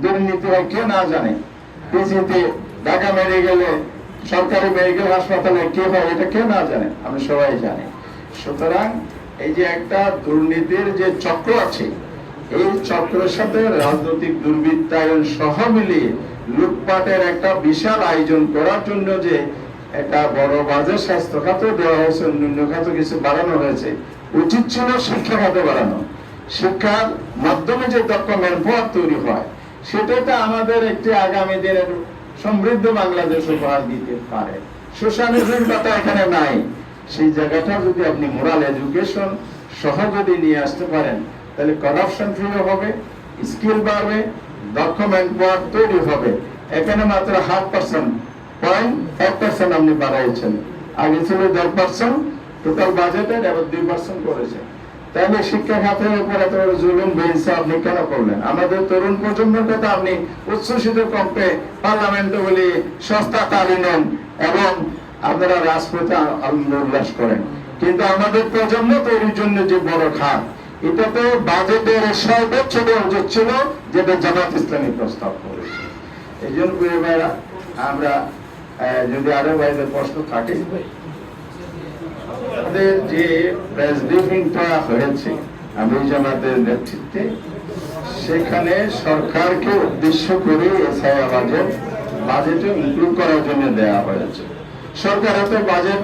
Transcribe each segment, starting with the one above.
দুর্নীতি হয় কে না জানে? পিজিতে ঢাকা মেডিকেলে, সরকারি মেডিকেল হাসপাতালে কে হয় এটা কে না জানে? আমরা সবাই জানি। সুতরাং এই যে একটা দুর্নীতির যে চক্র আছে, এই চক্রের সাথে রাজনৈতিক দুর্বৃত্তায়ন সহ মিলিয়ে লুটপাটের একটা বিশাল আয়োজন করার জন্য যে একটা বড় বাজেট স্বাস্থ্য খাতে দেওয়া হয়েছে, অন্যান্য খাতে কিছু বাড়ানো হয়েছে। উচিত ছিল শিক্ষা খাতে বাড়ানো। শিক্ষার মাধ্যমে যে দক্ষ ম্যানপাওয়ার তৈরি হয়, সেটাতে আমাদের একটি আগামী দিনের সমৃদ্ধ বাংলাদেশ উপহার দিতে পারে। সোশ্যালিজম কথা এখানে নাই। সেই জায়গাটা যদি আপনি মোরাল এডুকেশন সহ যদি নিয়ে আসতে পারেন, তাহলে করাপশন ফ্রি হবে, স্কিল বাড়বে, দক্ষ ম্যানপাওয়ার তৈরি হবে। এখানে মাত্র 0.5% আপনি বাড়াইছেন। আগে ছিল 10%, টোটাল বাজেটের এবার 2% করেছে। তাহলে শিক্ষা খাতের উপর এত বড় জুলুম বেইনসাফ আপনি কেন করলেন? আমাদের তরুণ প্রজন্মের কথা আপনি উচ্ছ্বসিত কণ্ঠে পার্লামেন্টে বলি সস্তা তালি নেন এবং আপনারা রাজপথে আনন্দ উল্লাস করেন, কিন্তু আমাদের প্রজন্ম তৈরির জন্য যে বড় খাত, এটা তো বাজেটের সর্বোচ্চ বরাদ্দ ছিল, যেটা জামাত ইসলামী প্রস্তাব করেছে। এই জন্য আমরা যদি আরো বাইরে প্রশ্ন থাকে, আমাদের যে প্রেস ব্রিফিংটা হয়েছে আমির জামাতের নেতৃত্বে, সেখানে সরকারকে উদ্দেশ্য করে এসআই বাজেটে ইনক্লুড করার জন্য দেওয়া হয়েছে। সরকার এত বাজেট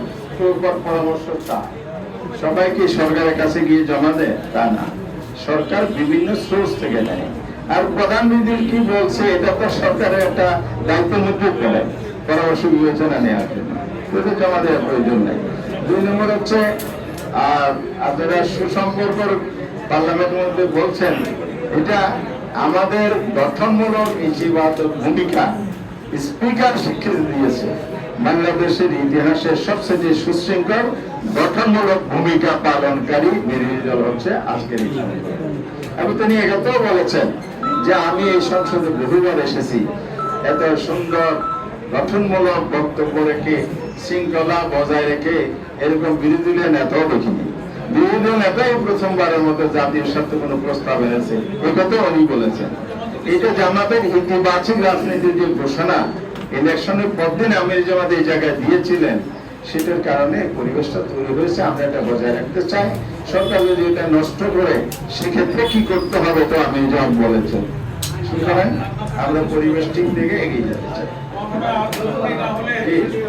পরামর্শ চায়, সবাই কি সরকারের কাছে গিয়ে জমা দেয়? তা না, সরকার বিভিন্ন সোর্স থেকে নেয়। আর প্রধানমন্ত্রী কি বলছে, এটা তো সরকারের একটা দায়িত্ব মধ্যে পড়ে পরামর্শ বিবেচনা নেওয়ার জন্য, জমা দেওয়ার প্রয়োজন নেই। 2 নম্বর হচ্ছে, আপনারা সুসম্পর্ক পার্লামেন্টের মধ্যে বলছেন, এটা আমাদের গঠনমূলক ইতিবাচক ভূমিকা স্পিকার স্বীকৃতি দিয়েছে। বাংলাদেশের ইতিহাসের সবচেয়ে সুশৃঙ্খল গঠনমূলক ভূমিকা পালনকারী বিরোধী দল হচ্ছে আজকের এই সংসদ। এবং তিনি এটাও বলেছেন যে আমি এই সংসদে বহুবার এসেছি, এত সুন্দর গঠনমূলক বক্তব্য রেখে শৃঙ্খলা বজায় রেখে এরকম বিরোধী দলীয় নেতাও দেখিনি। বিরোধী দল নেতাই প্রথমবারের মতো জাতীয় স্বার্থে কোনো প্রস্তাব এনেছে, এই কথা উনি বলেছেন। এটা জামাতের ইতিবাচক রাজনীতির যে ঘোষণা ইলেকশনের পরদিন আমির জামাত এই জায়গায় দিয়েছিলেন, সেটার কারণে পরিবেশটা তৈরি হয়েছে। আমরা এটা বজায় রাখতে চাই। সরকার যদি এটা নষ্ট করে, সেক্ষেত্রে কি করতে হবে তো আমির জামাত বলেছেন। সুতরাং আমরা পরিবেশ ঠিক দিকে এগিয়ে যেতে চাই।